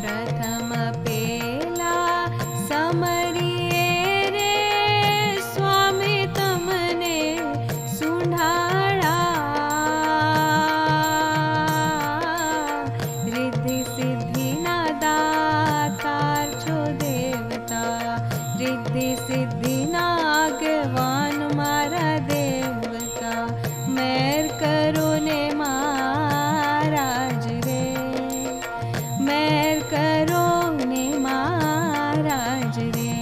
प्रथम पेला समरिए रे स्वामी तमने सुंढाड़ा, रिद्धि सिद्धि ना दातार छो देवता, रिद्धि सिद्धि ना आगवान मारा देवता, मेर करो ने महाराज रे, मेर करो ने महाराज रे।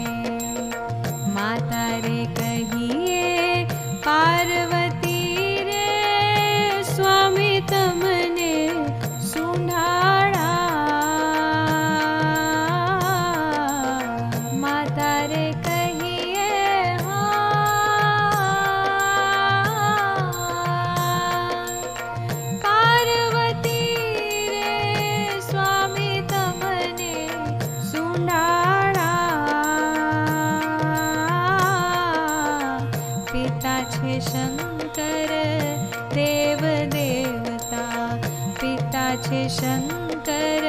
माता रे कहिए पार्वती रे स्वामी तमने सुंढाड़ा, माता रे कहिए पार्वती रे स्वामी तमने सुंढाड़ा। पिता छे शंकर देव देवता, पिता छे शंकर